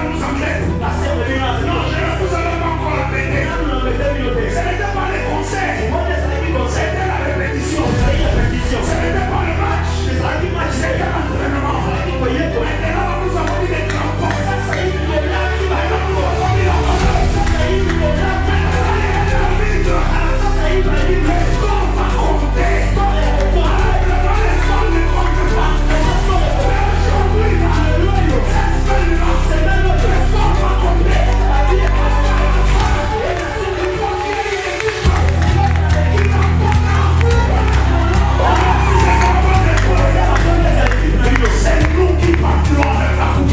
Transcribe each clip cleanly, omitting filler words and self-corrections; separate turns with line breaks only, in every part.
nous enquête. Non, vous allez encore la péter. Ce n'était pas les conseils. C'était la répétition. Ce n'était pas le match. C'était l'entraînement. Maintenant, nous avons dit des crampons. Maintenant, nous avons dit la parole. Le corps va compter. Le corps ne compte pas. Aujourd'hui, le corps va compter. C'est nous qui partirons avec la coupe.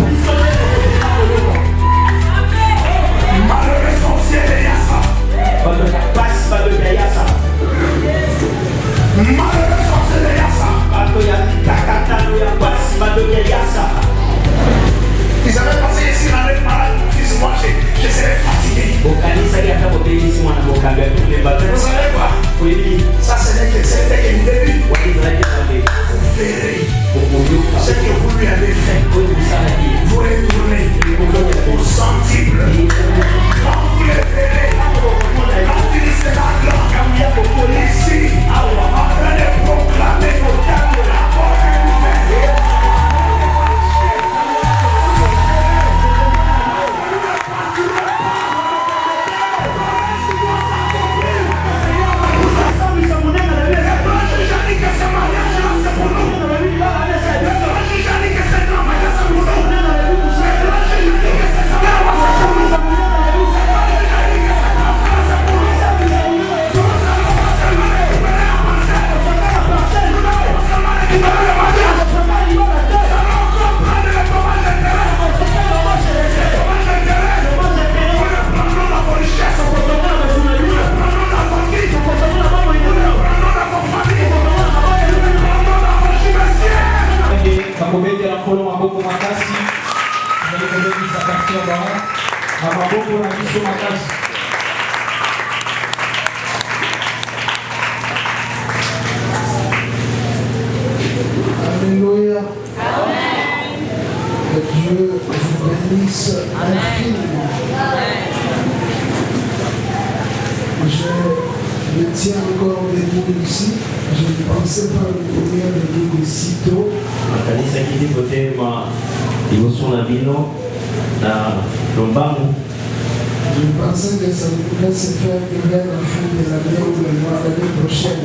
Malheureux sorcier de Yassa. Malheureux sorcier de Yassa. Ils avaient pensé ici dans les malades, fils, moi je serais fatigué. Vous savez quoi? Ça c'était qu'un début. Vous verrez ce que vous lui avez fait. Vous retournez au centuple. Quand vous le verrez, quand il sera grand, ici, en train de proclamer la porte est ouverte.
Alléluia. Amen. Que Dieu vous bénisse infiniment. Je me tiens encore debout ici. Je ne pensais pas le venir debout ici tôt. Je pensais que ça pouvait se faire vers la fin de l'année ou le mois de l'année prochaine.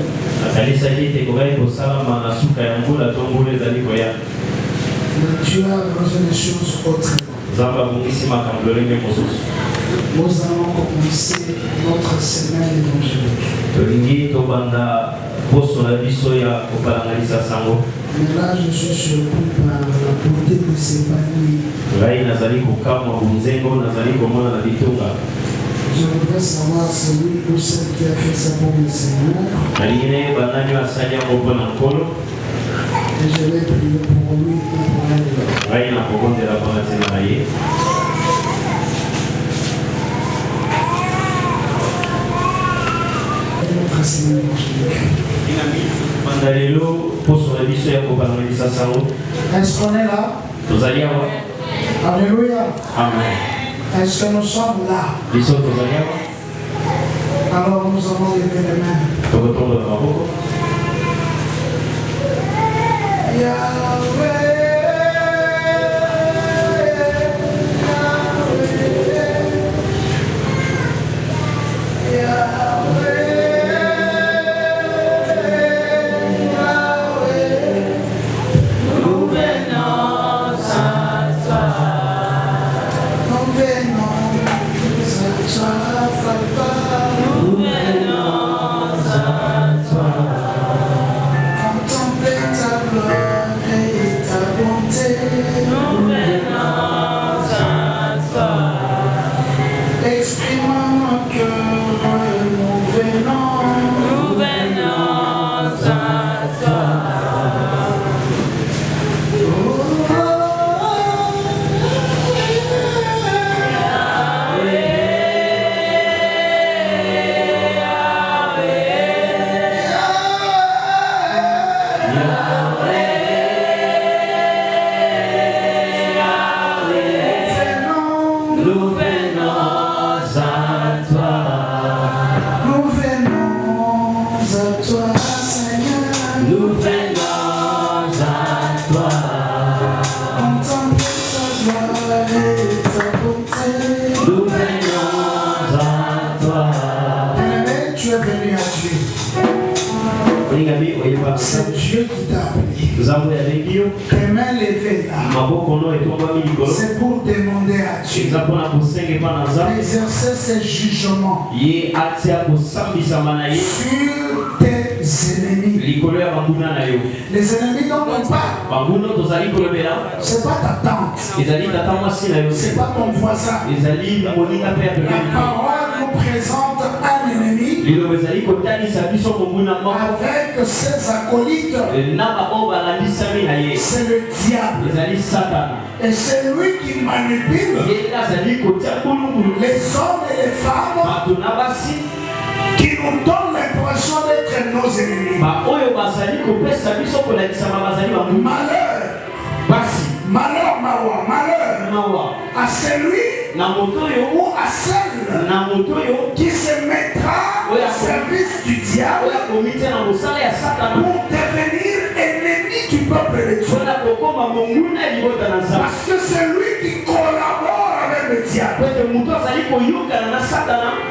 Mais Dieu a arrangé les choses autrement. Nous allons commencer notre semaine évangélique. Mais là, je suis surpris par la beauté de ces paniers. Je voudrais savoir celui ou celle qui a fait ça pour le Seigneur. Et je vais prier pour lui ou pour elle. Notre semaine évangélique. Est-ce qu'on est là? Alléluia.
Amen.
Est-ce que nous sommes là? Alors nous allons lever les mains. Yahweh. Contempler ta gloire et ta C'est pour demander à Dieu d'exercer ses jugements sur tes ennemis. Les ennemis n'en ont pas. C'est pas ta tante. C'est pas ton voisin. La parole nous présente un ennemi avec ses acolytes. C'est le diable. Et c'est lui qui manipule les hommes et les femmes qui nous donnent l'impression d'être nos ennemis. Malheur, malheur à celui ou à celle qui se mettra au service du diable pour devenir ennemi du peuple de Dieu. Parce que c'est lui qui collabore avec le diable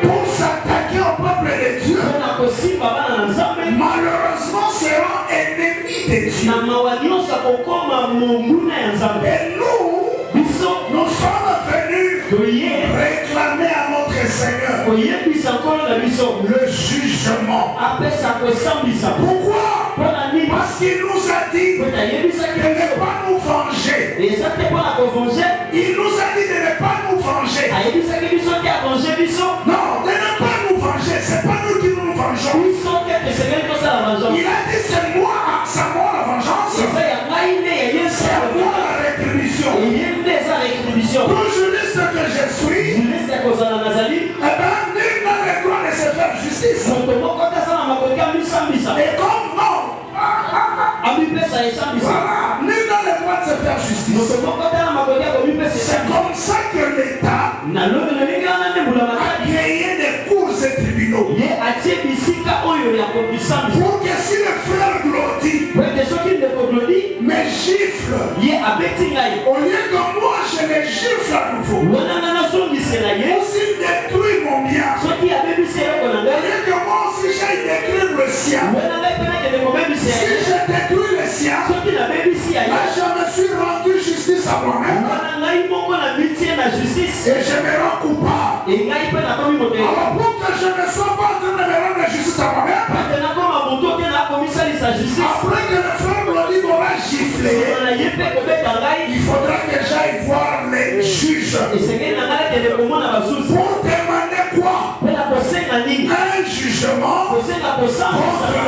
pour s'attaquer au peuple de Dieu. Malheureusement, seront ennemis de Dieu. Et nous sommes venus réclamer à notre Seigneur le jugement. Pourquoi? Parce qu'il nous a dit de ne pas nous venger. Il nous a dit de ne pas nous venger. Non, de ne pas nous venger. C'est pas nous qui nous vengeons. Il a dit c'est moi la vengeance. C'est moi la rétribution. Pour juriste que je suis, eh bien, nul n'a le droit de se faire justice. Et comme non, voilà, nul n'a le droit de se faire justice. C'est comme ça que l'État a créé des cours et tribunaux. Pour que si le frère Glody me gifle, au lieu que moi je le gifle à nouveau, ou s'il détruit mon bien, au lieu que moi aussi j'aille détruire le sien, si je détruis le sien, je me suis rendu justice à moi-même et je me rends coupable. Alors pour que je ne sois pas en train de me rendre justice à moi-même, après que le frère Glody m'aura giflé, il faudra que j'aille voir les juges pour demander quoi? Un jugement contre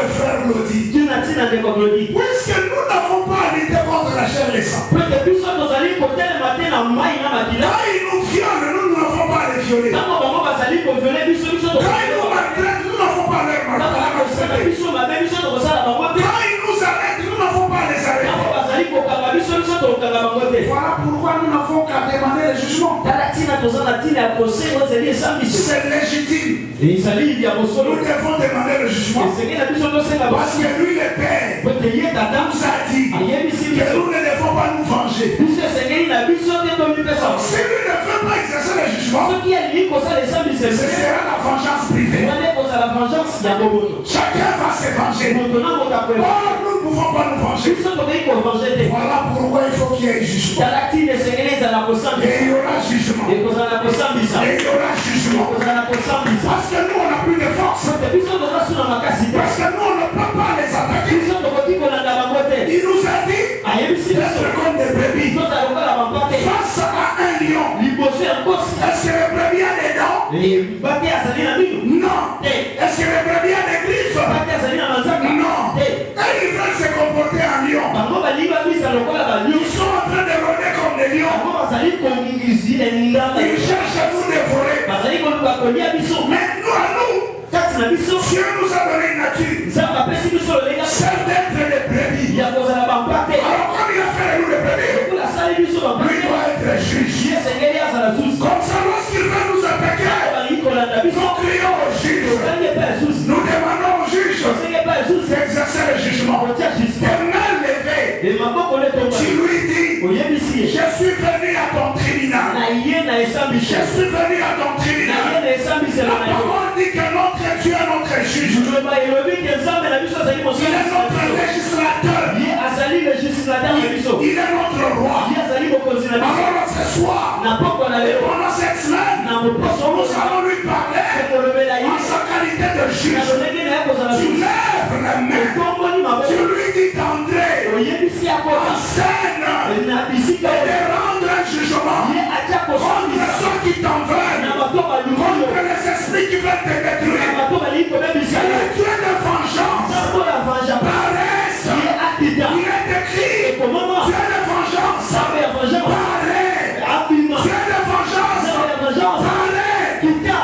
le frère Glody. Puisque nous n'avons pas à lutter contre la chair et le sang. Quand ils nous violent, nous n'avons pas à les violer. Quand ils nous maltraitent, nous n'avons pas à les maltraiter. Quand ils nous arrêtent, nous n'avons pas à les arrêter. Voilà pourquoi nous n'avons qu'à demander le jugement. C'est légitime. Nous devons demander le jugement. Parce que lui, le Père, nous a dit que nous ne devons pas nous venger. Si lui ne veut pas exercer le jugement, ce sera la vengeance privée. Chacun va se venger. Or, nous ne pouvons pas nous venger. Voilà pourquoi il faut qu'il y ait jugement. Et il y aura jugement. Et il y aura jugement. Parce que nous, on n'a plus de force. Parce que nous, on ne peut pas les attaquer. Il nous a dit d'être comme des brebis face à un lion. Est-ce que le brebis a des dents? Non. Est-ce que le brebis a des griffes? Non. Et ils veulent se comporter en lion. Ils sont en train de rôder comme des lions. Ils cherchent à nous dévorer. Mais nous, à nous, Dieu nous a donné une nature, celle d'être des brebis. Alors comme il a fait nous les brebis, lui doit être juge. Comme ça, lorsqu'il veut nous attaquer, nous crions au juge. Nous demandons au juge d'exercer le jugement. De main levée, tu lui dis, je suis venu à ton tribunal. Je suis venu à ton tribunal. La parole dit que notre Dieu est notre juge. Il est notre législateur.
Il est notre roi. Alors ce soir, pendant cette semaine, nous allons lui parler en sa qualité de juge. Tu lèves la main, tu lui dis d'entrer en scène et de rendre un jugement contre ceux qui t'en veulent, contre les esprits qui veulent te détruire. Et le Dieu de vengeance paraisse. Il est écrit, Dieu de vengeance paraît. Dieu de vengeance paraît.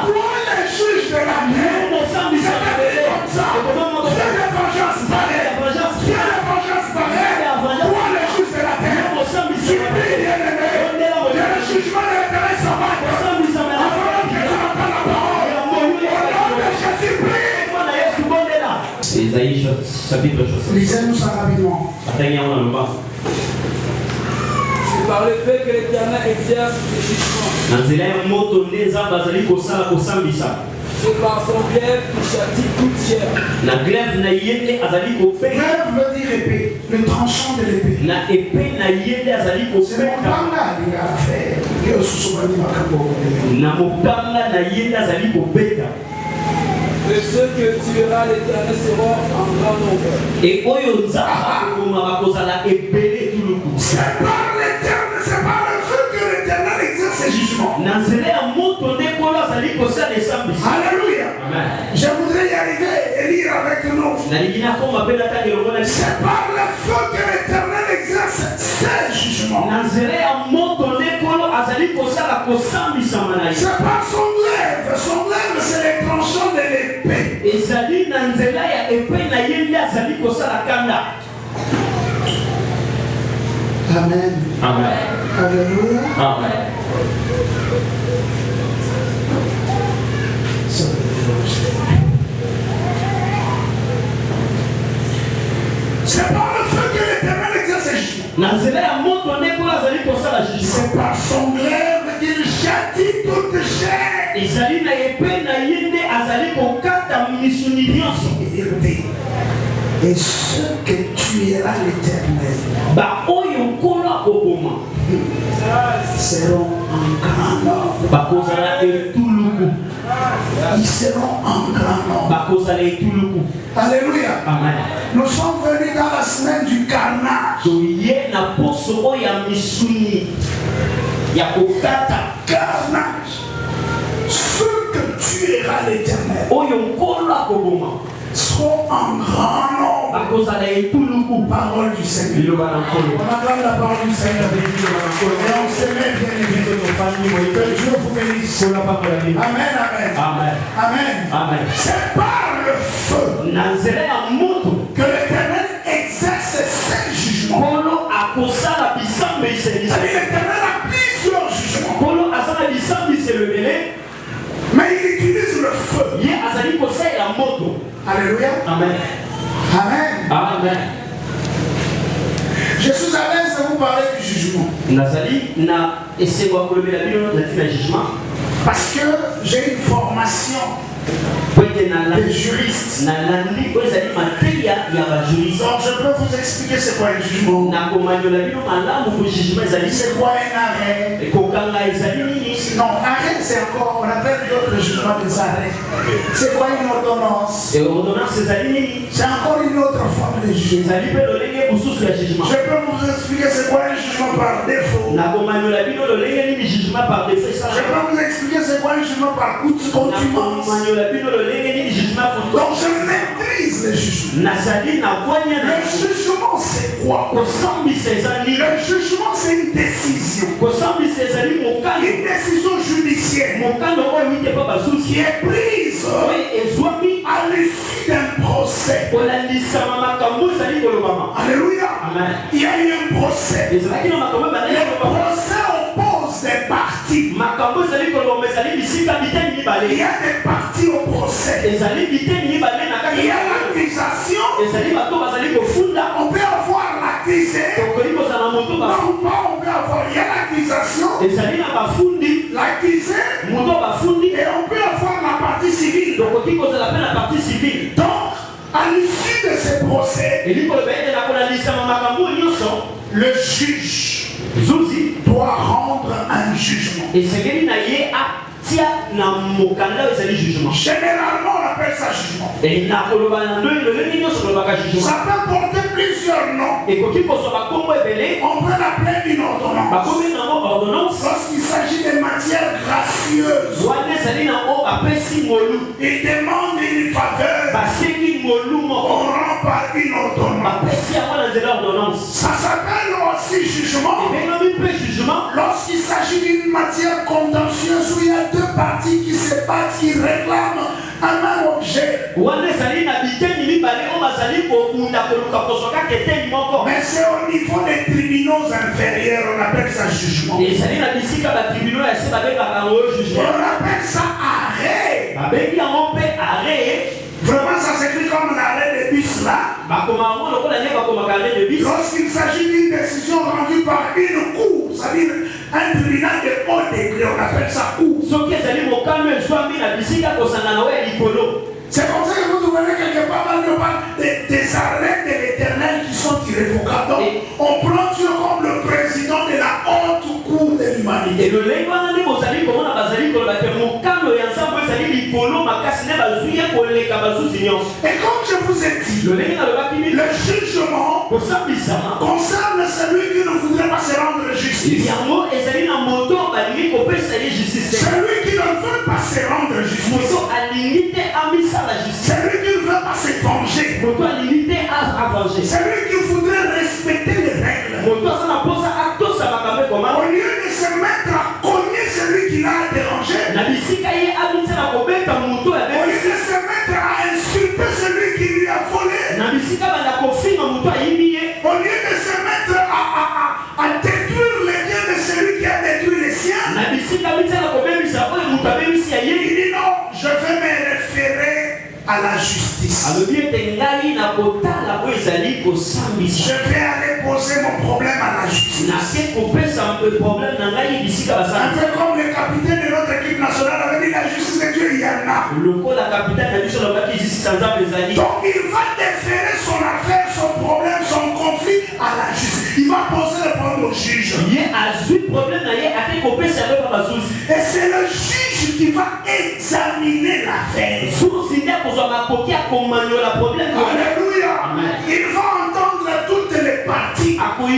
Toi les juges de la terre, c'est écrit comme ça. Dieu de vengeance paraît. Dieu de vengeance paraît. Toi les juges de la terre, tu pries bien-aimé. Que le jugement de l'Éternel s'abatte. Avant que tu n'entends la parole, au nom de Jésus-Christ.
Ésaïe chapitre 60.
Lisez-nous ça rapidement.
C'est par le fait que l'Éternel exerce ses jugements. C'est par son glaive qui châtie toute chair.
Glaive veut dire épée, le tranchant de l'épée. C'est mon panga, il a fait.
Et ceux que tuera l'Éternel seront en grand nombre.
C'est par l'éternel, c'est par le feu que l'Éternel exerce ses jugements. Alléluia.
Amen.
Je voudrais y arriver et lire avec nous. C'est par le feu que l'Éternel exerce ses jugements. C'est par son glaive. Son glaive, c'est les tranchants de l'épée. Amen.
Amen.
Alléluia.
Amen.
C'est par le feu que l'Éternel exerce ses jugements. C'est par son glaive qu'il châtie toute chair. Et ce que tuera l'Éternel seront en grand nombre. Ils seront en grand nombre. Alléluia.
Amen.
Nous sommes venus dans la semaine du carnage. Carnage. Ceux que tuera l'Éternel seront en grand nombre. Parole du Seigneur. On acclame la parole du Seigneur. Et on se met bien évidemment. Que Dieu vous bénisse. Amen, amen.
Amen.
Amen.
Amen.
C'est par le feu que l'Éternel exerce ses jugements. L'Éternel a plusieurs jugements. Mais il utilise le feu. Alléluia.
Amen.
Amen.
Amen.
Je suis à l'aise de vous parler du jugement. Parce que j'ai une formation de juriste. Donc je peux vous expliquer c'est quoi un jugement. C'est quoi un arrêt. Non, arrêt c'est encore, on appelle d'autres jugements des arrêts. C'est quoi une ordonnance. C'est encore une autre forme de jugement. Je peux vous expliquer c'est quoi un jugement par défaut. Je peux vous expliquer c'est quoi un jugement par contumace. Donc je maîtrise le jugement. Le jugement c'est quoi? Le jugement c'est une décision. Une décision judiciaire qui est prise à l'issue d'un procès. Alléluia. Il y a eu un procès. Le procès oppose des parties. Il y a des parties au procès. Il y a l'accusation. On peut avoir l'accusé. Non, pas on peut avoir. Il y a l'accusation. L'accusé. Et on peut avoir la partie civile. Donc, à l'issue de ce procès, le juge doit rendre un jugement. Généralement, on appelle ça jugement. Ça peut porter plusieurs noms. On peut l'appeler une ordonnance. Lorsqu'il s'agit de matières gracieuses, il demande une faveur. On rend par une ordonnance. Ça s'appelle aussi jugement. Lorsqu'il s'agit d'une matière contentieuse où il y a deux parties qui se battent, qui réclament un même objet. Mais c'est au niveau des tribunaux inférieurs, on appelle ça jugement. Et on appelle ça arrêt. Vraiment, ça s'écrit comme un arrêt de bus là. Lorsqu'il s'agit d'une décision rendue par une cour, c'est-à-dire un tribunal de haut degré, on appelle ça cour. C'est comme ça que vous trouvez quelque part des arrêts de l'Éternel qui sont irrévocables. Donc, on prend Dieu comme le président de la haute cour de l'humanité. Et comme je vous ai dit, le jugement concerne celui qui ne voudrait pas se rendre justice. Celui qui ne veut pas se rendre justice. Celui qui ne veut pas se venger. Celui qui voudrait respecter les règles. Au lieu de se mettre à cogner celui qui l'a dérangé. Au lieu de se mettre à insulter celui qui lui a volé. Au lieu de se mettre à détruire les biens de celui qui a détruit les siens. Il dit non, je vais me référer à la justice. Je vais aller poser mon problème à la justice. Un peu comme le capitaine de notre équipe nationale avait dit, la justice de Dieu, il y en a. Donc il va déférer son affaire, son problème, son conflit à la justice. Il va poser le problème au juge. Et c'est le juge qui va examiner l'affaire. Alléluia. Il va entendre toutes les parties. Après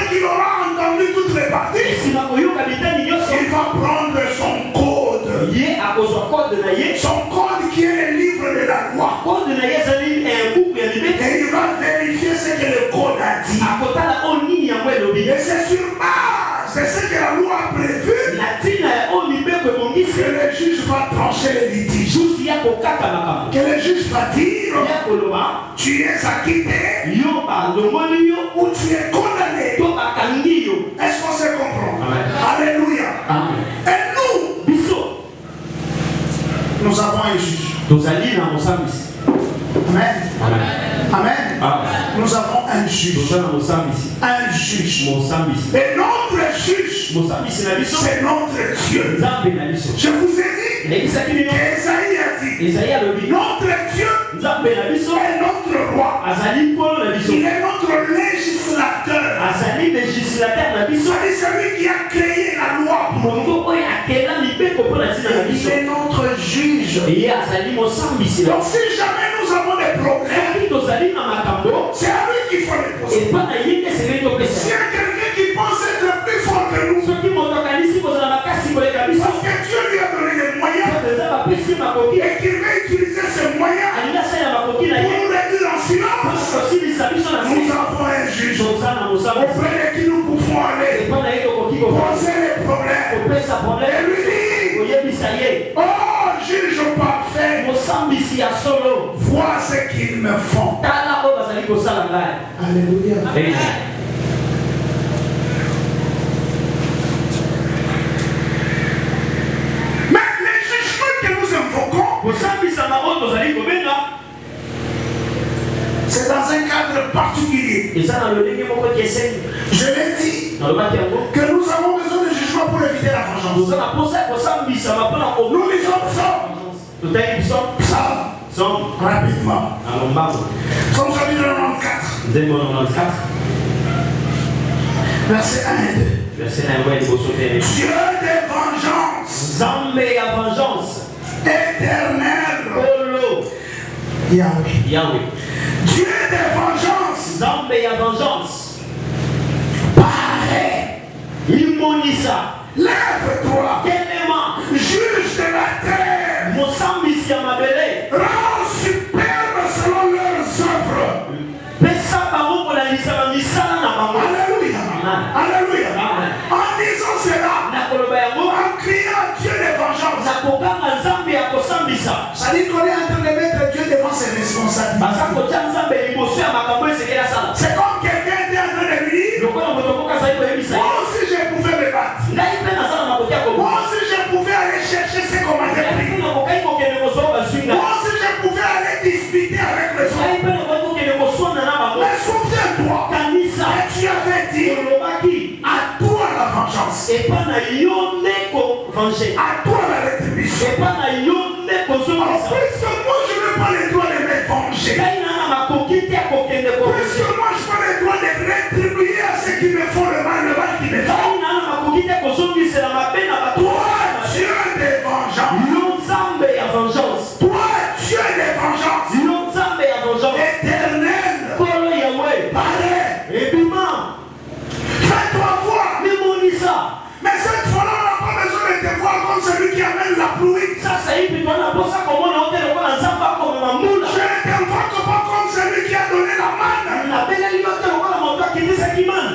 qu'il aura entendu toutes les parties, il va prendre son code. Son code qui est le livre de la loi. Et il va vérifier ce que le code a dit. Et c'est sur base de ce que la loi a prévu que le juge va trancher les litiges. Que le juge va dire, tu es acquitté ou tu es condamné. Est-ce qu'on se comprend? Alléluia. Et nous avons un juge. Amen. Amen. Nous avons un juge. Un juge. Et notre juge, c'est notre Dieu. Je vous ai dit, Esaïe a dit, notre Dieu est notre roi. Il est notre législateur. C'est celui qui a créé la loi. Il est notre juge. Donc si jamais nous avons des problèmes, c'est à lui qu'il faut les poser. S'il y a quelqu'un qui pense être plus fort que nous, parce que Dieu lui a donné des moyens et qu'il veut utiliser ces moyens pour nous réduire en silence, nous avons un juge auprès de qui nous pouvons aller poser les problèmes et lui dire, oh juge parfait, vois ce qu'ils me font. Alléluia. Mais les jugements que nous invoquons, c'est dans un cadre particulier. Je l'ai dit que nous avons besoin de jugement pour éviter la vengeance. Nous lisons Psaume rapidement. Psaume chapitre 94. Verset 1 et 2.
Verset 1 et 2.
Dieu de vengeance.
Zambé à vengeance.
Éternel.
Polo.
Yahweh.
Yahweh.
Dieu de vengeance.
Zambé à vengeance.
Pareil.
Imonisa.
Lève-toi.
Télément.
Juge de la terre.
Mosambisi à ma belé.
Rends superbe selon leurs œuvres. Alléluia. Alléluia. En disant cela, en criant Dieu de vengeance, ça dit qu'on est en train de mettre Dieu devant ses responsabilités. C'est comme quelqu'un était en train de lui dire, moi aussi je pouvais me battre. Moi aussi je pouvais aller chercher ce qu'on m'avait pris. Moi aussi je pouvais aller discuter avec les autres. Mais souviens-toi, tu avais dit à toi la vengeance, à toi la rétribution. En plus que moi je n'ai pas le droit de me venger. Puisque moi je n'ai pas le droit de rétribuer à ceux qui me font le mal qui me font. Toi, Dieu de vengeance. Toi, Dieu de vengeance. Éternel. Pareil. Fais-toi voir. Mais cette fois-là, on n'a pas besoin de te voir comme celui qui amène la pluie. Je ne te vois pas comme celui qui a donné la manne.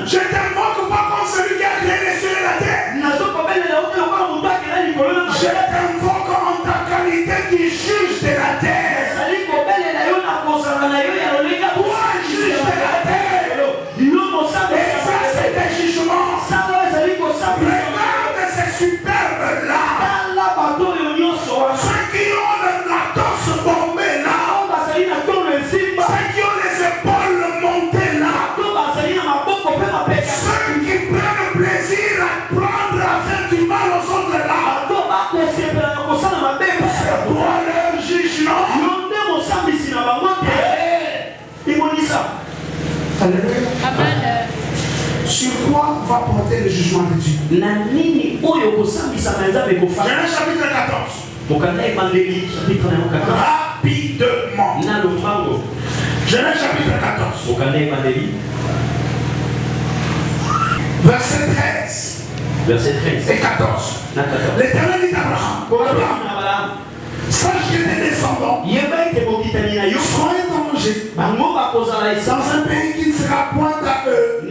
Je ne te vois pas comme celui qui a créé les cieux et la terre. Je te vois en ta qualité qui juge de la terre. Toi, juge de la terre. Et ça, c'est des jugements. Regarde ces superbes-là. Ceux qui ont la torse bombée là. Ceux qui ont les épaules montées là. Ceux qui prennent plaisir à prendre, à faire du mal aux autres là. C'est toi leur jugement. Alléluia. Sur quoi va porter le jugement de Dieu? Genèse chapitre 14. Rapidement. Genèse chapitre 14. Verset 13. Et 14. L'Éternel dit à Abraham, sache que tes descendants seront étrangers dans un pays qui ne sera point à eux.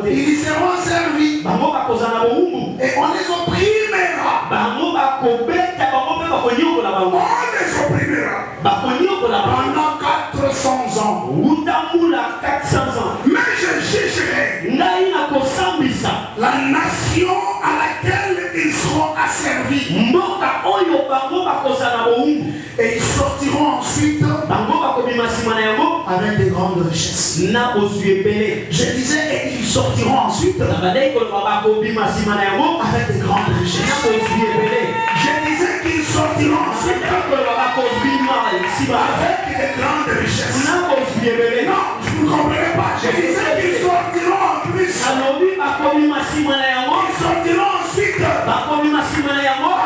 Ils y seront servis et on les opprimera. Pendant 400 ans. Mais je jugerai la nation à laquelle ils seront asservis. Et ils sortiront ensuite avec des grandes richesses. Je disais, et ils sortiront ensuite avec des grandes richesses. Je disais qu'ils sortiront ensuite avec des grandes richesses. Non, je ne comprenais pas. Je disais qu'ils sortiront en plus. Ils sortiront ensuite.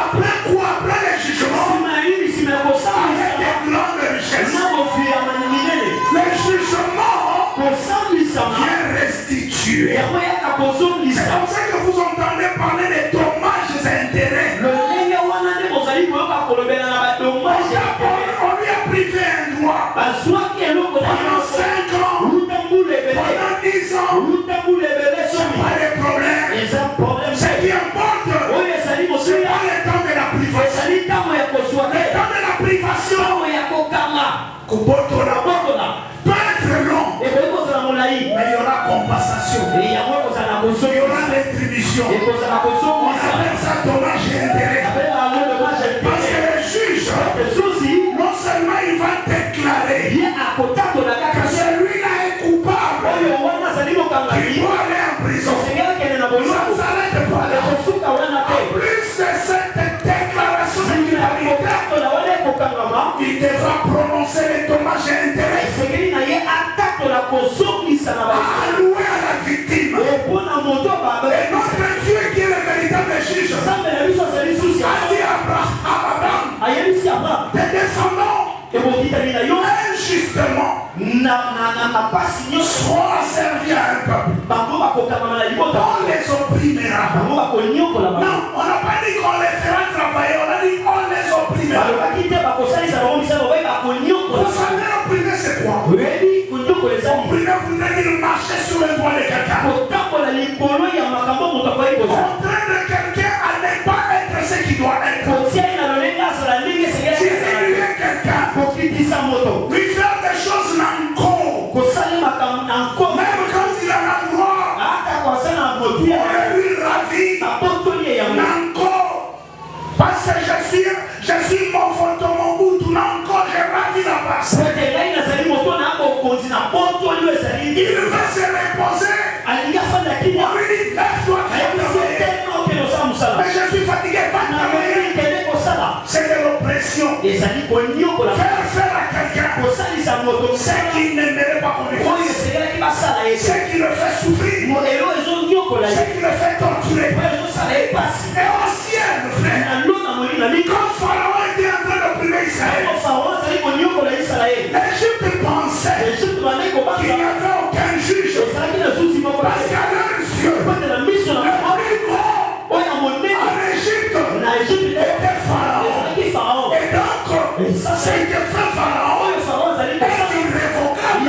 Après quoi? Après les jugements. Avec des grandes richesses. Les jugements viennent restituer. C'est comme ça que vous entendez parler des dommages et intérêts. On lui a privé un droit. Pendant 5 ans. Pendant 10 ans. C'est pas des problèmes. Ce qui importe, c'est pas le temps de la privation. Le temps de la privation peut être long. Mais il y aura compensation. Il y aura rétribution. On appelle ça dommage et intérêt. Parce que le juge, non seulement il va déclarer que celui-là est coupable, il doit aller en prison. Ça s'arrête pas là. En plus de cette déclaration de culpabilité, il devra prononcer les dommages et intérêts alloués à la la victime. Et notre Dieu qui est le véritable juge a dit à Abraham, tes descendants injustement seront servis à un peuple. On les opprimera. Non, on n'a pas dit qu'on les fera travailler, on a dit on les opprimera. Vous savez, opprimer c'est quoi? Opprimer voudrait dire marcher sur le doigt de quelqu'un. Contraindre quelqu'un à ne pas être ce qu'il doit être. Diminuer quelqu'un. Lui faire des choses n'encore. Même quand il a la gloire, on lui ravit n'encore. Parce que je suis mon fantôme au bout, n'encore je ravis la base. Il veut se reposer. On lui dit, lève-toi. Mais je suis fatigué, pas travailler. C'est de l'oppression. Faire à quelqu'un ce qu'il n'aimerait pas qu'on lui fasse. Ce qui le fait souffrir. Ce qui le fait torturer. Et au ciel, frère, quand Pharaon était en train d'opprimer Israël, l'Égypte pensait qu'il n'y avait aucun juge. Parce qu'à leurs yeux, le plus gros en Égypte était Pharaon. Et donc, ce que fait Pharaon est irrévocable.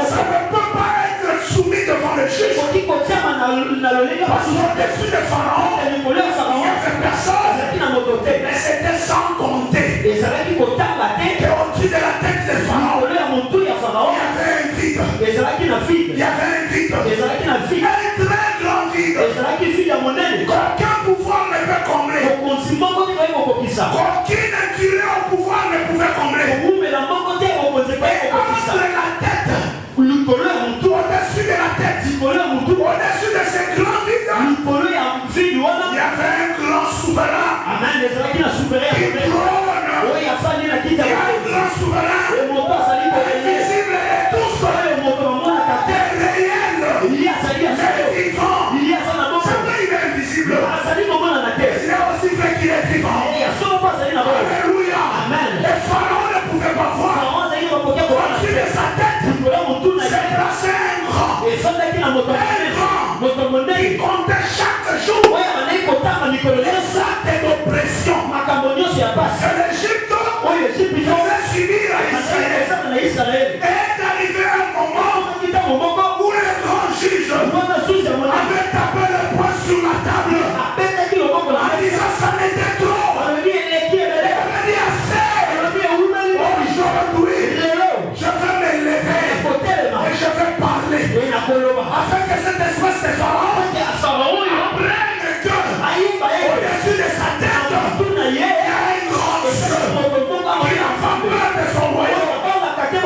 Ça ne peut pas être soumis devant le juge. Parce qu'au-dessus de Pharaon, il n'y avait personne. Mais c'était sans compter. Et au-dessus de la tête de Pharaon, il y avait un vide. Il y avait un vide. Un très grand vide. Qu'aucun pouvoir ne peut combler. Qu'aucune injure au pouvoir ne pouvait combler. Et entre la tête, au-dessus de la tête, au-dessus de ce grand vide, il y avait un grand souverain. Qui trône. Il y a un grand souverain. Invisible et tous. Réel. Mais vivant. C'est vrai, il est invisible. C'est aussi vrai qu'il est vivant. Alléluia. Et Pharaon ne pouvait pas voir. Au-dessus de sa tête, c'est placé un grand. Qui comptait chaque jour. Les actes d'oppression. Et l'Égypte faisait subir à Israël. Et est arrivé un moment où le grand juge avait tapé le poing sur la table. En disant ça n'était trop. Il avait dit assez. Aujourd'hui, je vais me lever et je vais parler. Afin que cette espèce de Pharaon apprenne que au-dessus de sa tête, il y a un grand Dieu qui n'a pas peur de son royaume.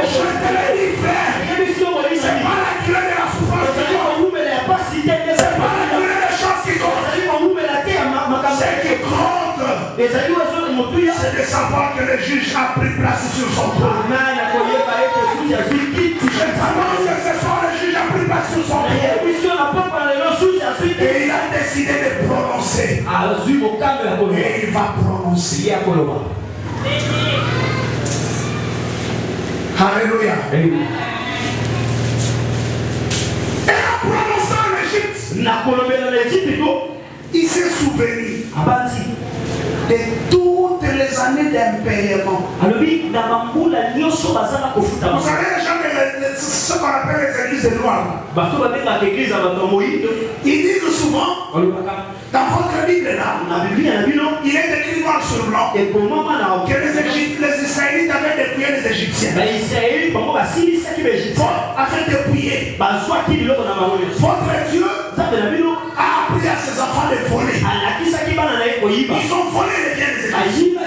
Je te l'ai dit, frère, c'est pas la durée de la souffrance qui compte. C'est pas la durée des choses qui compte. Ce qui compte, c'est de savoir que le juge a pris place sur son trône. Je t'annonce que ce soir le juge a pris place sur son trône. Et il a décidé de prononcer. Et il va prononcer. Alléluia. Et en prononçant l'Égypte, il s'est souvenu de toutes les années d'impériement. Vous savez, les gens, ce qu'on appelle les églises de noirs, ils disent souvent, dans votre Bible là, il est écrit noir sur blanc que les Israélites avaient dépouillé les Égyptiens. Afin de dépouiller. Votre Dieu a appris à ses enfants de voler. Ils ont volé les biens des Égyptiens.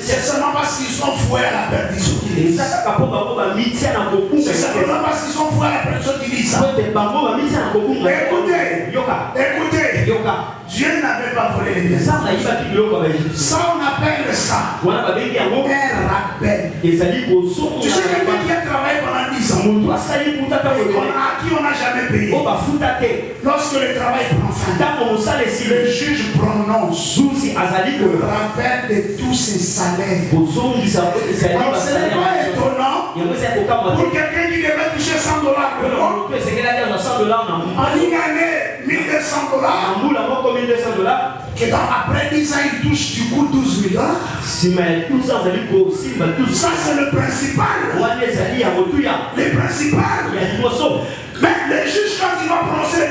C'est seulement parce qu'ils sont foués à la perdition qu'ils disent. C'est seulement parce qu'ils sont foués à la perdition qu'ils disent. Écoutez, Dieu n'avait pas volé les biens. Ça, on appelle ça un rappel. Tu sais quelqu'un qui a travaillé pendant 10 ans, à qui on n'a jamais payé. Lorsque le travail prend fin, le juge prononce le rappel de tous ses salaires. Alors ce n'est pas étonnant pour quelqu'un qui devait toucher $100 en une année, $1,200, que après 10 ans il touche du coup $12,000. Ça c'est le principal. Le principal. Mais le juge, quand il va prononcer les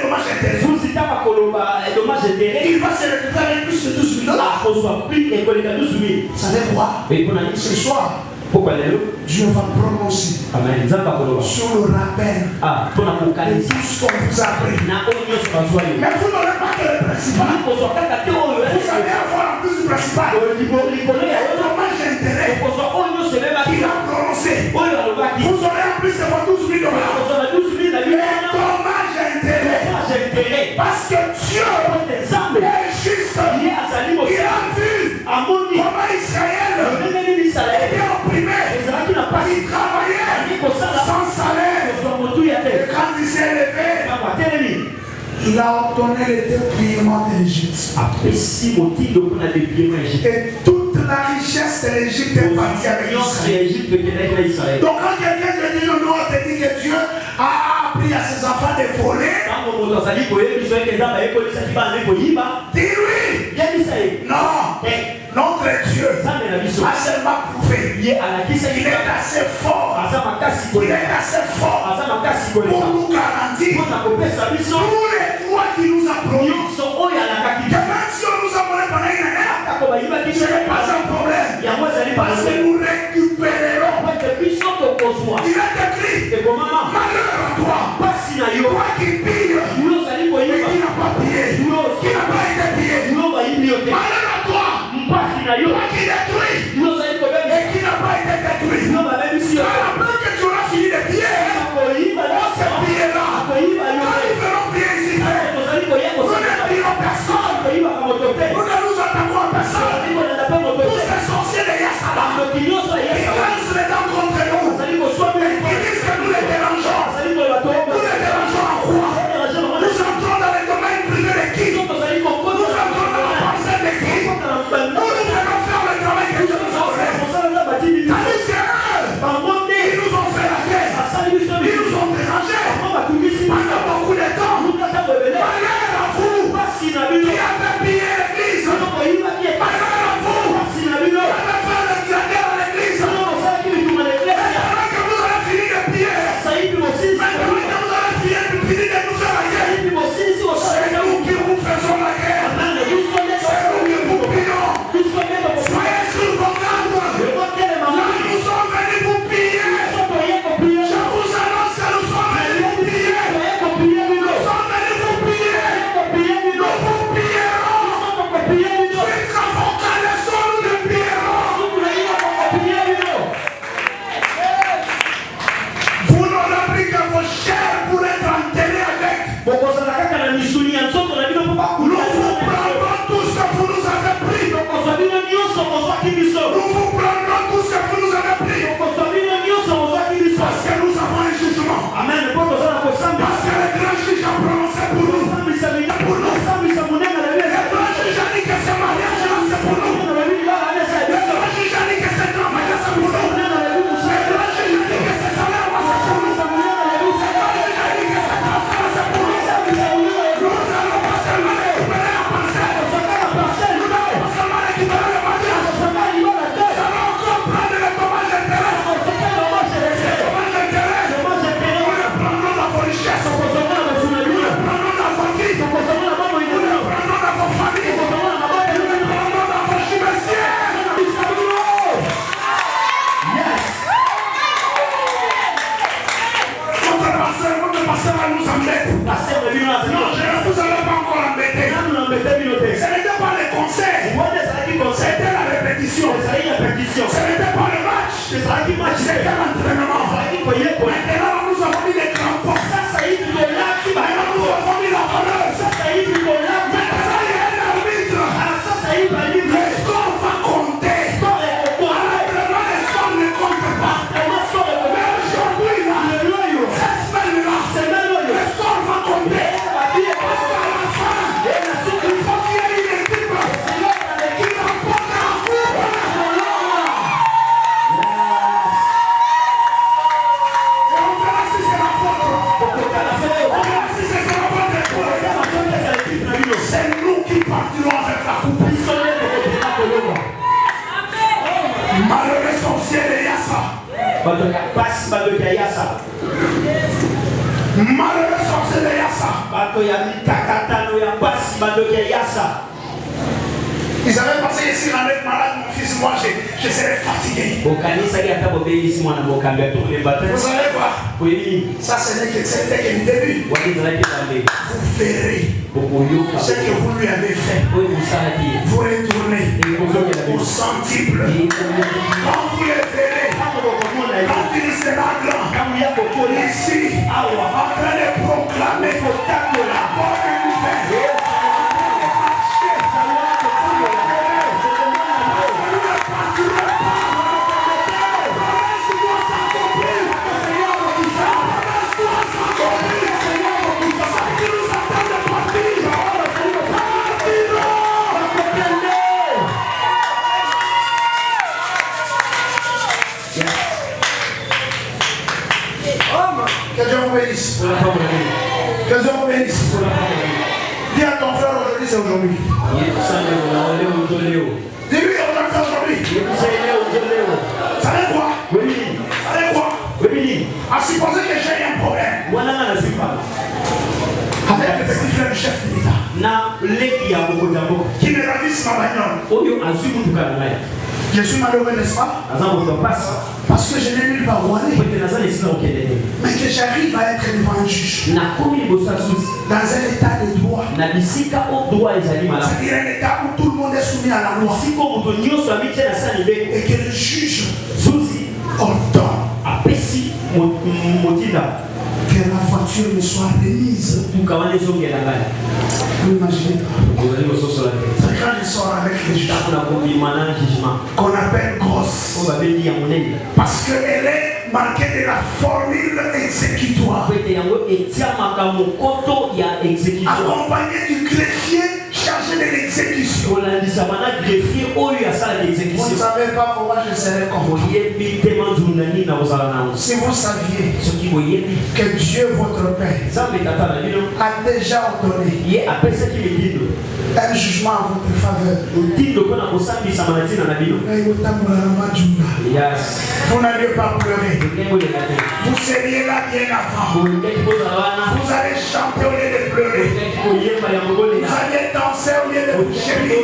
dommages intérêts, il va se retrouver avec plus de $12,000. Vous savez quoi? Ce soir, Dieu va prononcer sur le rappel de tout ce qu'on vous a appris. Mais vous n'aurez pas que le principal. Vous allez avoir en plus du principal le dommage d'intérêt qu'il a prononcé. Vous aurez en plus de vos $12,000 le dommage d'intérêt. Parce que Dieu est juste. Il a vu comment Israël était opprimé. Il travaillait sans salaire. Et quand il s'est levé, il a ordonné le dépouillement de l'Égypte. Et toute la richesse de l'Égypte est partie avec Israël. Donc quand quelqu'un te dit, non, te dit que Dieu a appris à ses enfants de voler, dis-lui, non, notre Dieu a seulement prouvé qu'il est assez fort. Il est assez fort pour nous garantir tous les droits qu'il nous a promis. Que même si on nous a volé pendant une année, ce n'est pas un problème. Parce que nous récupérerons. Il est écrit, malheur à toi, toi qui pille, mais qui n'a pas pillé, qui n'a pas été pillé. Malheur à toi, toi qui détruis, et qui n'a pas été détruit. Après que tu auras fini de piller, on se pillera. Quand ils feront piller ici, Malheureux sorcier de Yassa. Ils avaient passé ici en être malade, mon fils, moi je serais fatigué. Vous savez quoi? Ça ce n'est que le début. Vous verrez ce que vous lui avez fait. Vous retournez au centuple. Quand vous le verrez, quand il sera grand, ici, en train de proclamer la bonne nouvelle. Que Dieu vous bénisse. Que Dieu vous bénisse. Dis à ton frère aujourd'hui, c'est aujourd'hui. Dis-lui aujourd'hui, c'est aujourd'hui. Ça savez quoi? Savez quoi? À supposer que j'ai un problème avec le petit frère du chef de l'État qui me ravisse ma bagnole. Je suis malheureux, n'est-ce pas? Parce que je n'ai nulle part où aller. Mais que j'arrive à être devant un juge dans un état de droit. C'est-à-dire un état où tout le monde est soumis à la loi. Et que le juge ordonne que la voiture me soit remise. Vous imaginez pas. C'est quand je sors avec les jugement qu'on appelle grosse. Parce qu'elle est marquée de la formule exécutoire. Accompagnée du greffier chargé de l'exécution. Vous ne savez pas comment je serais comporté. Si vous saviez que Dieu, votre Père, a déjà ordonné un jugement en votre faveur. Vous n'allez pas pleurer. Vous seriez là bien avant. Vous allez chanter au lieu de pleurer. Vous allez danser au lieu de vous gémir.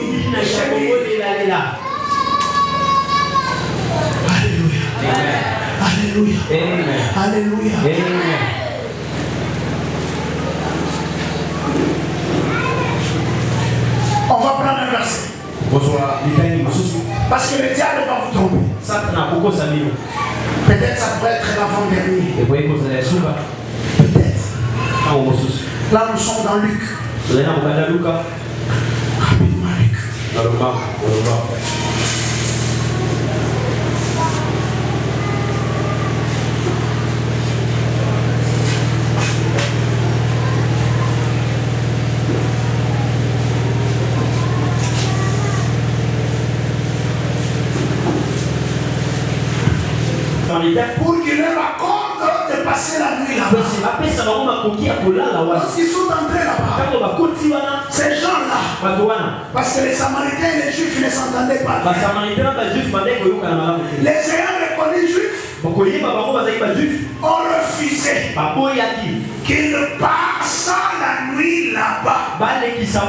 Alléluia. Alléluia. Alléluia. On va prendre un verset. Parce que le diable va vous tromper. Peut-être ça pourrait être l'avant-dernier. Peut-être. Là nous sommes dans Luc. Rapidement Luc. Pour qu'il leur accorde de passer la nuit là-bas. Lorsqu'ils sont entrés là-bas, ces gens-là, parce que les Samaritains et les Juifs ne s'entendaient pas. Les ayants reconnus Juifs ont refusé qu'ils ne passent la nuit là-bas. Et ils sont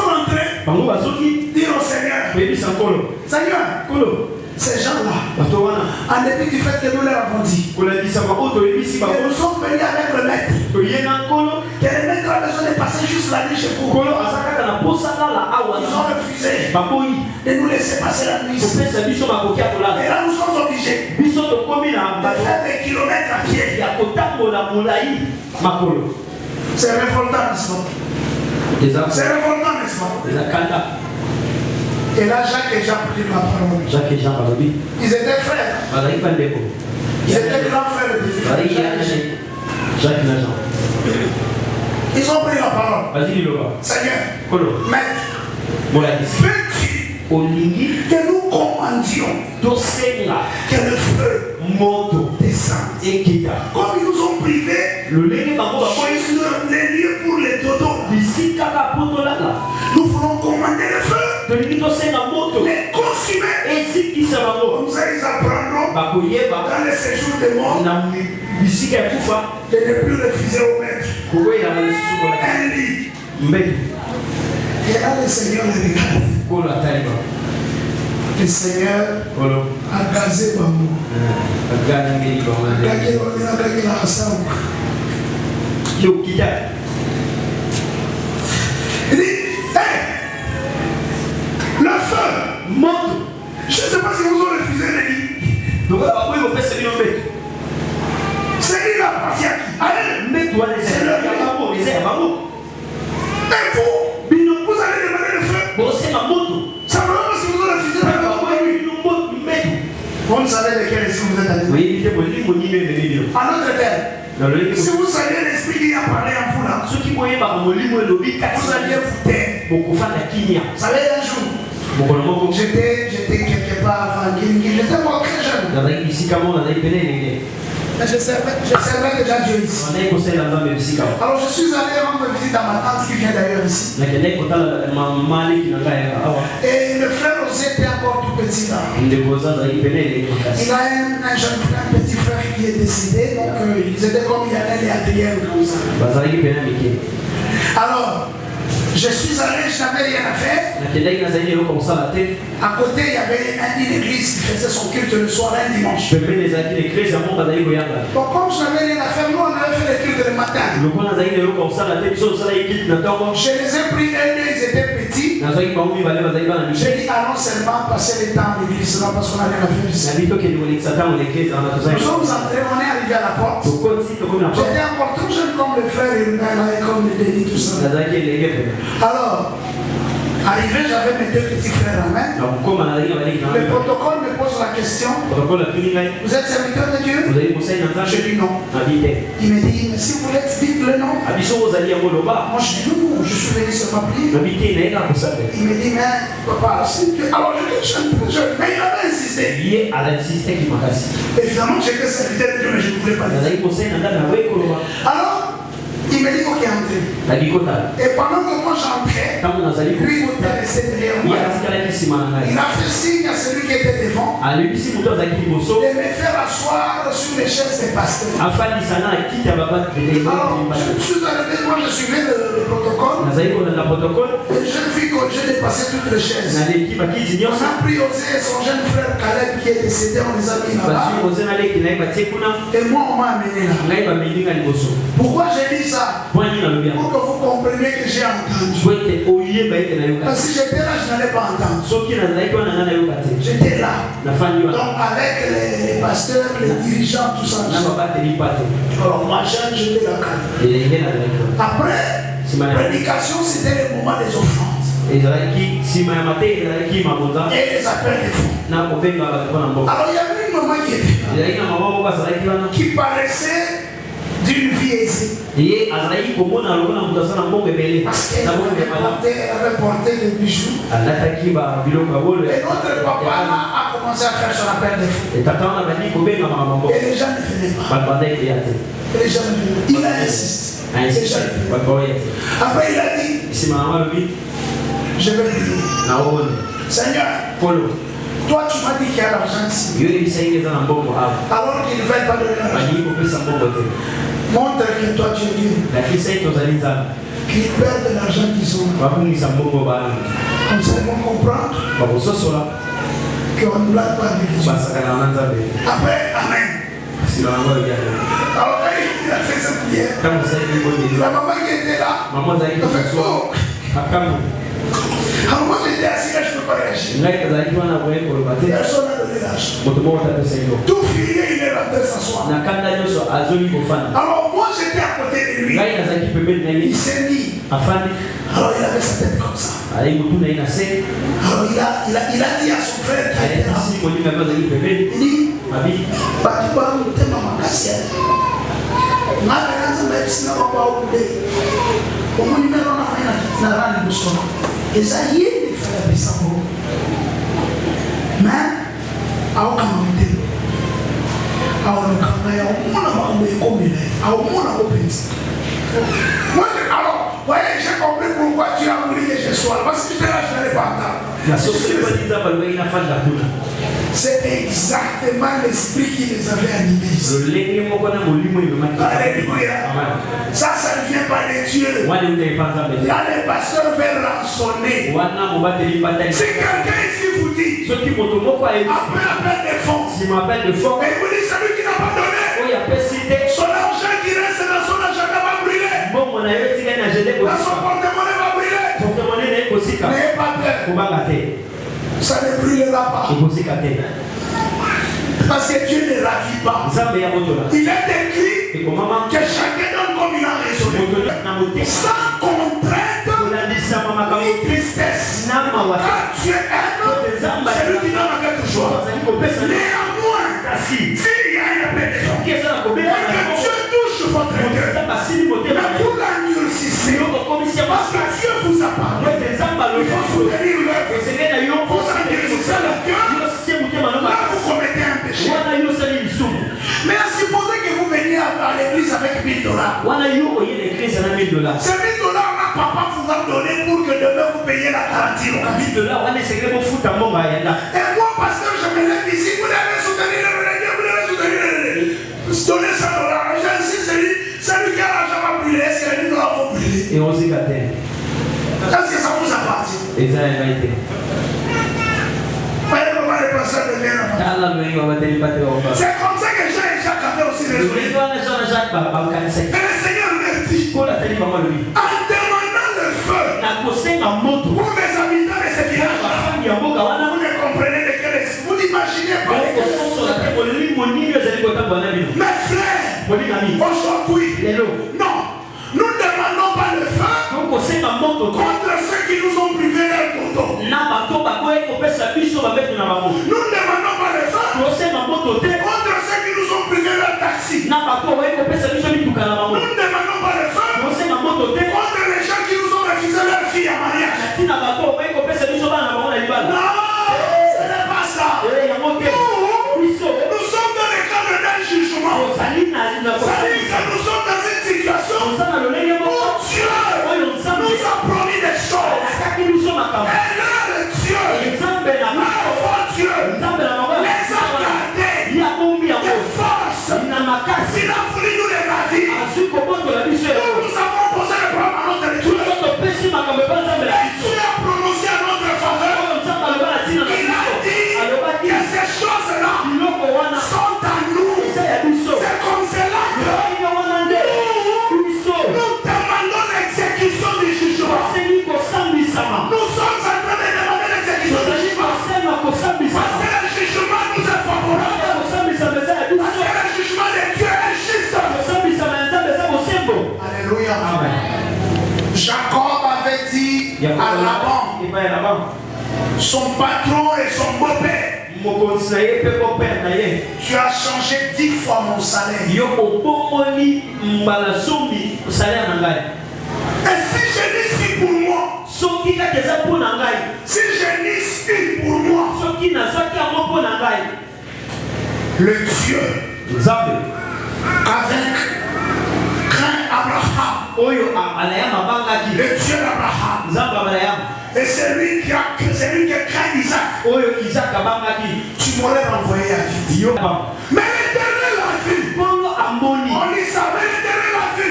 rentrés dire au Seigneur, Seigneur, ces gens-là, en dépit du fait que nous leur avons dit que nous sommes venus avec le maître, que le maître a besoin de passer juste la nuit chez vous. Ils ont refusé de nous laisser passer la nuit ici. Et là nous sommes obligés de faire des kilomètres à pied. C'est révoltant, n'est-ce pas? C'est révoltant, n'est-ce pas? Et là, Jacques et Jean prirent la parole. Ils étaient frères. Ils étaient grands frères de Jésus. Ils ont pris la parole. Seigneur, maître, veux-tu que nous commandions que le feu descende? Comme ils nous ont privés les lieux pour les dodos, nous voulons commander le feu, les consumer. Comme ça, ils apprendront dans les séjours des morts, de ne plus refuser au maître un lit. Et là, le Seigneur le regarde. Le Seigneur a gazé Bamou. Il dit, hey, la feu monte. Je ne sais pas si vous avez refusé le lit. C'est lui la patience. Allez, mets-toi les ailes. Et vous allez demander le feu. Simplement si vous avez refusé le feu. Vous ne savez lequel est-ce que vous êtes allé. En notre terre. Si vous saviez l'esprit qui a parlé en vous là, vous alliez vous taire. Vous savez, un jour, j'étais quelque part avant Guinée, j'étais encore très jeune. Mais je servais déjà Dieu ici. Alors je suis allé rendre visite à ma tante qui vient d'ailleurs ici. Et le frère aussi était encore tout petit là. Il a un jeune frère, un petit frère qui est décédé. Donc ils étaient comme il y avait les ateliers comme ça. Alors, je suis allé, je n'avais rien à faire. À côté, il y avait une église qui faisait son culte le soir, un dimanche. Bon, comme je n'avais rien à faire, nous on avait fait le culte le matin. Je les ai pris, ils étaient petits. J'ai dit, allons seulement passer le temps à l'église, non parce qu'on a rien à faire ici. Nous sommes entrés, on est arrivé à la porte. J'étais encore tout jeune comme le frère et comme le délit, tout ça. Alors, arrivé, j'avais mes deux petits frères en main. Le protocole me pose la question. Vous êtes serviteur de Dieu? Je dis non. Il me dit, mais si vous voulez, dites le nom. Moi je dis non, je suis venu sur ma prière. Il me dit, mais papa, c'est Dieu. Alors je dis, mais il avait insisté. Évidemment, j'étais serviteur de Dieu, mais je ne voulais pas dire. Alors, il me dit ok, entrez. Et pendant que moi j'entrais, lui il était resté derrière moi. Il a fait signe à celui qui était devant de me faire asseoir sur les chaises des pasteurs. Alors, je suis arrivé, moi je suivais le protocole. Et je vis que j'ai dépassé toutes les chaises. On a pris Osé et son jeune frère Caleb qui est décédé, on les a mis là-bas. Et moi on m'a amené là. Pourquoi j'ai dit ça? Pour que vous compreniez que j'ai entendu. Parce que si j'étais là, je n'allais pas entendre. J'étais là. Donc avec les pasteurs, les dirigeants, tout ça. Alors moi j'étais là. Après, prédication, c'était le moment des offrandes. Et les appels des fonds. Alors il y avait une maman qui était là, qui paraissait d'une vie aisée. Parce qu'elle avait porté des bijoux. Et notre papa a commencé à faire son appel des fonds. Et les gens ne venaient pas. Il a insisté. Après il a dit, je vais prier. Seigneur, toi tu m'as dit qu'il y a l'argent ici. Alors qu'ils ne veulent pas donner l'argent. Montre que toi tu es Dieu. Qu'ils perdent de l'argent qu'ils ont. Comme ça ils vont comprendre qu'on ne blague pas avec Dieu. Après, amen. Alors il a fait sa prière. La maman qui était là, elle a fait oh. Alors moi j'étais assis là, je ne peux pas réagir. Personne n'a donné l'argent. Tout fini, il est rentré s'asseoir. Alors moi j'étais à côté de lui. Il s'est mis. Alors il avait sa tête comme ça. Alors il a dit à son frère qui était là. Il dit, Batiba mutema makasi. Naanza medicine kwa ukule. Omuni mero na fanya na rani busoma. Eza yini fanya pesa mo. Mais au kama mtendo. Au kama ya umuna mambo yekomile. Au umuna opensi. Moi alors, voyez, j'ai compris pourquoi tu as voulu que je soir. Parce que j'étais là, je n'allais pas entendre. C'est exactement l'esprit qui les avait animés ici. Alléluia. Ça ne vient pas des dieux. Là, les pasteurs veulent rançonner. Si quelqu'un ici vous dit, appelle des fonds. Et vous dites, celui qui n'a pas donné, son argent qui reste dans son argent va brûler. Dans son porte-monnaie va brûler. N'ayez pas peur. Ça ne brûlera pas. Parce que Dieu ne ravit pas. Il est écrit que chacun donne comme il a raisonné. Sans contrainte ni tristesse. Quand tu aimes, c'est lui qui donne avec joie. Néanmoins, s'il y a une pénétration, que Dieu touche votre cœur, mais vous l'endurcissez. Parce que Dieu vous a parlé. Il faut soutenir l'œuvre. Vous endurcissez le cœur. Là, vous commettez un péché. Mais supposez que vous veniez à l'église avec $1000. Ces $1000 là, papa vous a donné pour que demain vous payiez la garantie. Et moi, parce que je me lève ici, vous devez soutenir le Dieu, vous devez soutenir le donner $100. J'insiste, celui qui a l'argent va brûler. Est-ce que les $10 vont brûler? Est-ce que ça vous appartient? Voyez comment les personnes deviennent enfants. C'est comme ça que Jean et Jacques avaient aussi raisonné. Et le Seigneur leur dit, en demandant le feu pour les habitants de ce village, vous ne comprenez de quel esprit. Vous n'imaginez pas de quel esprit. Mes frères, aujourd'hui, non, nous ne demandons pas le feu contre ceux qui nous ont privé leur couteau. Nous ne demandons pas le feu contre ceux qui nous ont privé leur taxi. Nous ne demandons pas le feu contre les gens qui nous ont refusé leur fille à mariage. Non, ce n'est pas ça. Nous sommes dans le cadre d'un jugement. C'est-à-dire que nous sommes dans une situation où Dieu nous a promis des choses. Et là, le Dieu, le fort Dieu, les a gardés de force. Il a voulu nous les ravir. Nous avons posé le problème à notre territoire. Et Dieu a prononcé à notre faveur. Il a dit que ces choses-là sont à nous. C'est comme cela que nous demandons l'exécution du jugement. Nous sommes en train de demander l'exécution du jugement. Parce que le jugement nous est favorable. Parce que le jugement de Dieu est juste. Alléluia. Jacob avait dit à Laban, son patron et son beau-père, tu as changé 10 fois mon salaire. Et si je dis pour moi, si je dis pour moi, le Dieu avec craint Abraham, le Dieu d'Abraham, et c'est lui qui craint Isaac, tu m'aurais renvoyé à vie. Mais l'Éternel a vu. On lui savait, l'Éternel a vu.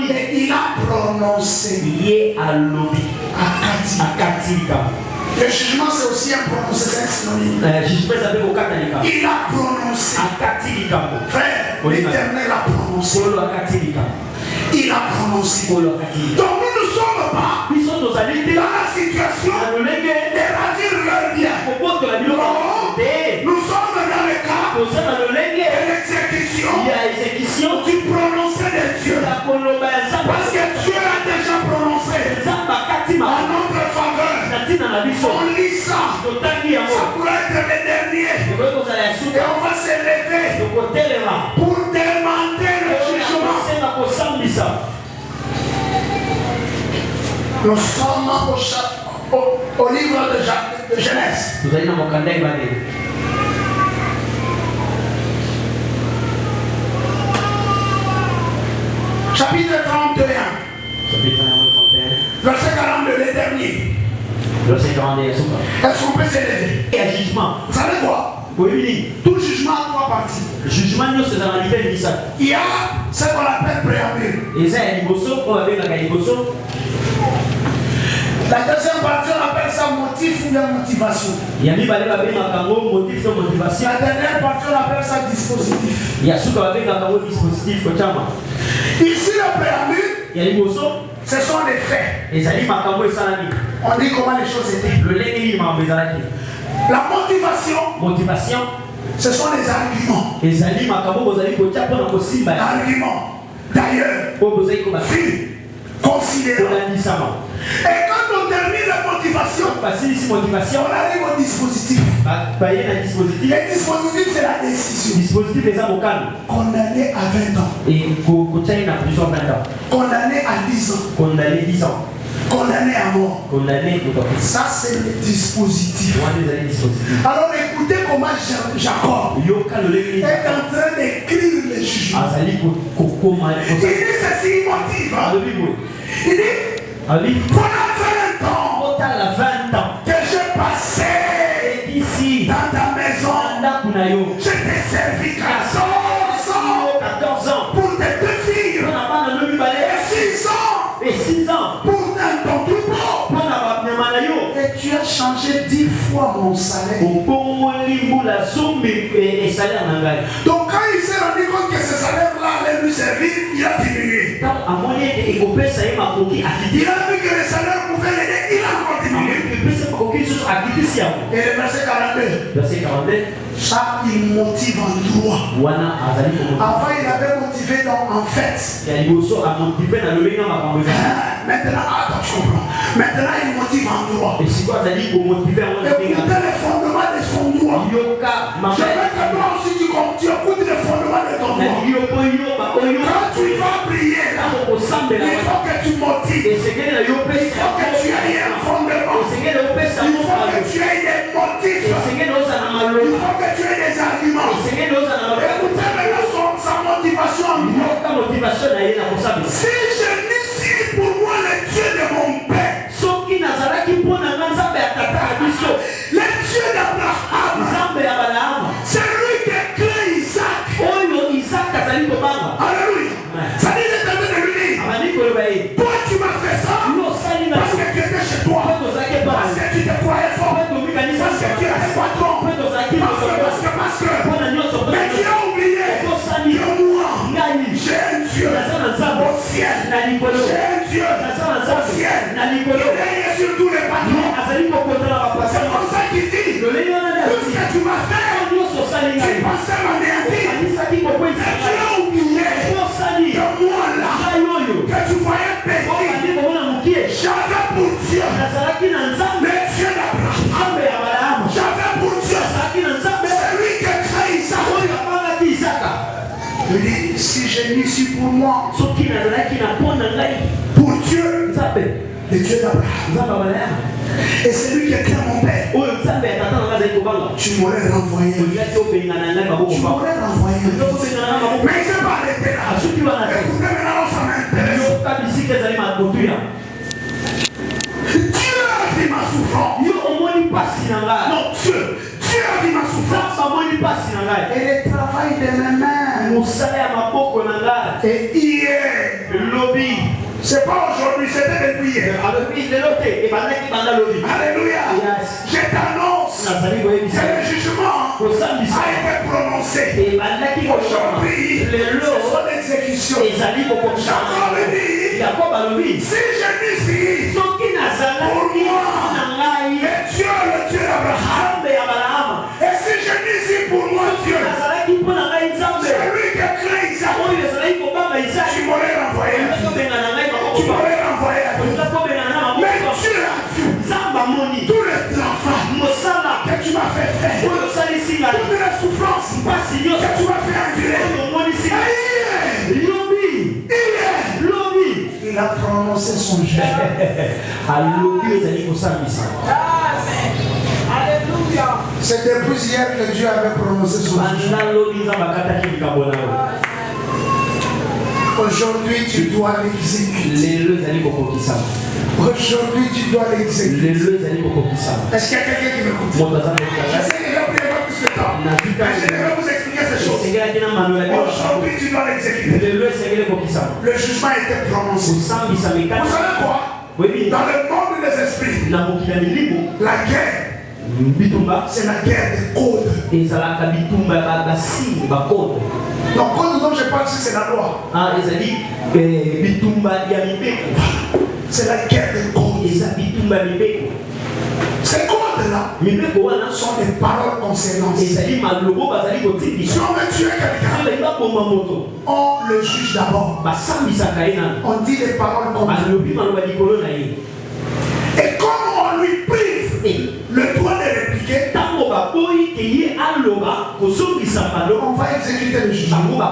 Et il a prononcé le jugement, c'est aussi un prononcé, c'est un synonyme. Il a prononcé. Frère, l'Éternel a prononcé. Il a prononcé. Donc nous ne sommes pas dans la situation de ravir leur bien. Nous sommes dans le cas de l'exécution du prononcé de Dieu. Parce que Dieu a déjà prononcé en notre faveur. On lit ça. Ça pourrait être le dernier. Et on va se lever pour demander le jugement. Nous sommes au livre de Genèse. Chapitre 31. Verset 42.
Verset 41.
Est-ce qu'on peut s'élever?
Et un jugement.
Vous savez quoi?
Oui.
Tout jugement a trois parties.
Le jugement, c'est dans la liberté de ça.
Il y a ce qu'on appelle préambule.
Et ça, il y a des bosso.
La deuxième partie, on appelle ça motif ou bien motivation.
Il y a motif de motivation.
La dernière partie, on appelle ça dispositif.
Il y a ce qu'on appelle un dispositif.
Ici, le préambule,
il y a des bosso.
Ce sont les faits.
On
dit comment les choses étaient.
La
motivation, ce sont les arguments. Arguments. D'ailleurs, considérant. Et quand on termine la motivation, on arrive au dispositif. Le dispositif, c'est la décision. Condamné à 20 ans. Condamné à 10 ans. Condamné à mort. Ça, c'est le dispositif. Alors écoutez comment Jacob est en train d'écrire les jugements. Il dit ceci, il motive. Il dit, pendant 20 ans que j'ai passé ici dans ta maison, je t'ai servi 14 ans pour tes 2 filles et 6 ans pour ton troupeau. Et tu as changé 10 fois mon salaire. Donc quand il s'est rendu compte que ce salaire-là allait lui servir, il a diminué. Il a vu que le salaire pouvait l'aider, il a continué. Et le verset 42. Ça, il motive en droit. Avant, il avait motivé en fait. Maintenant, attention. Maintenant, il motive en droit. Écoutez les fondements de son droit. Je veux que toi aussi tu écoutes les fondements de ton droit. Quand tu vas prier là, il faut que tu motives. Il faut que tu aies un fondement. Il faut que tu aies des motifs. Il faut que tu aies des arguments. Écoutez maintenant sa motivation en droit. Si je n'ai pour moi le Dieu de mon père, le Dieu d'Abraham, c'est lui qui a créé Isaac. Alléluia. Ça dit de lui dire, toi tu m'as fait ça parce que tu étais chez toi, parce que tu te croyais fort, parce que tu étais patron, parce que mais tu as oublié que moi j'ai un Dieu au ciel, j'ai un Dieu au ciel, il règne sur tous les patrons. C'est comme ça qu'il dit, tout ce que tu m'as fait, tu pensais m'anéantir, et tu as oublié que moi là, que tu voyais périr, j'avais pour Dieu le Dieu d'Abraham, j'avais pour Dieu celui qui a créé Isaac. Il dit, si je n'y suis pour moi, pour Dieu, le Dieu d'Abraham, et celui qui a créé mon père, tu m'aurais renvoyé. Tu m'aurais renvoyé. Mais il ne s'est pas arrêté là. Écoutez maintenant, ça m'intéresse. Dieu a vu ma souffrance. Non, Dieu a vu ma souffrance. Et le travail de mes mains. Et hier, c'est pas aujourd'hui, c'était depuis hier. Alléluia. Je t'annonce que le jugement a été prononcé. Aujourd'hui, ce sont des exécutions. Jacob dit, si je dis pour moi, et Dieu, le Dieu d'Abraham, et si je dis pour moi, Dieu, c'est lui qui a créé Isaac, tu m'aurais renvoyé à Dieu. Tu m'aurais renvoyé à Dieu. Mais Dieu a vu tout le travail que tu m'as fait faire, toutes les souffrances que tu m'as fait endurer. Il a prononcé son jugement. C'est depuis hier que Dieu avait prononcé son jugement. Aujourd'hui, tu dois l'exécuter. Aujourd'hui, tu dois l'exécuter. Est-ce qu'il y a quelqu'un qui m'écoute? Je sais que j'ai pris un peu plus de temps. Mais je vais vous expliquer ces choses. Aujourd'hui, tu dois l'exécuter. Le jugement était prononcé. Vous savez quoi? Dans le monde des esprits, la guerre, c'est la guerre des codes. Donc, code dont je parle ici, c'est la loi. C'est la guerre des codes. Ces codes-là sont des paroles concernantes. Si on veut tuer quelqu'un, on le juge d'abord. On dit des paroles concernantes. Et comme on lui prive le droit de répliquer, on va exécuter le jugement.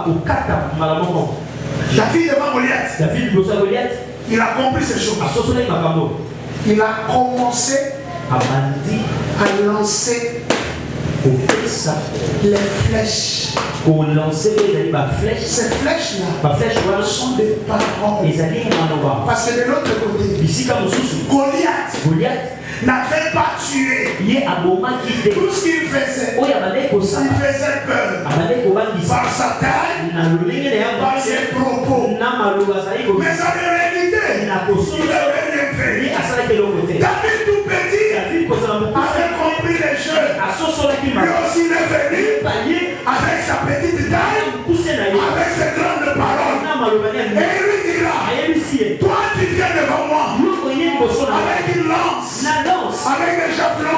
David devant Goliath, il a compris ces choses. Il a commencé à lancer les flèches. Ces flèches-là sont des paroles. Parce que de l'autre côté, Goliath n'avait pas tué. Tout ce qu'il faisait, il faisait peur. Par sa taille, par ses propos. Mais en réalité, il avait rien fait. David tout petit avait compris les jeux. Lui aussi il est venu avec sa petite taille, avec ses grandes paroles. Et il lui dira, toi tu viens devant moi avec une lance, avec des javelots.